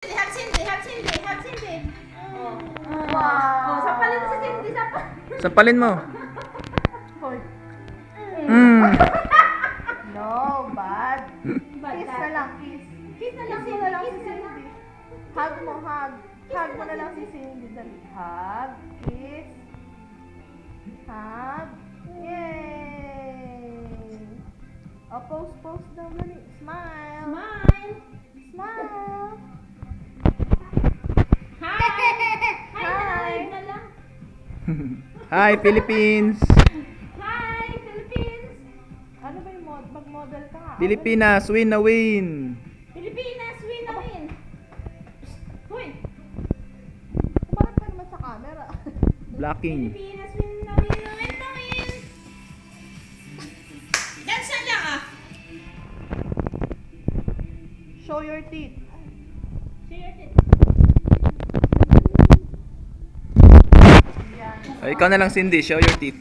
Hug Cindy, hug Cindy, hug Cindy. Wow. Oh, sampalin mo si Cindy, sampalin. Sampalin mo. Hoy. Mm. No, bad. Kiss na lang, kiss. Kiss na lang Kiss mo na lang si kiss na lang. Cindy. Hug mo, hug. Hug mo na lang si Cindy. Dali. Hug, kiss. Hug. Yay! O, pose daw. Dali. Smile. Smile. Smile. Hi. Hi. Hi. Na lang. Hi, Philippines! Hi, Philippines. Ano ba yung mag-model ka nga? Pilipinas, win na win! Pilipinas, win na win. Hoy. Kumarap ka naman sa camera. Blocking. Pilipinas, win na win na win na win. Dance na lang ah. Show your teeth. Share it. Yan. Ay, ikaw na lang, Cindy. Show your teeth.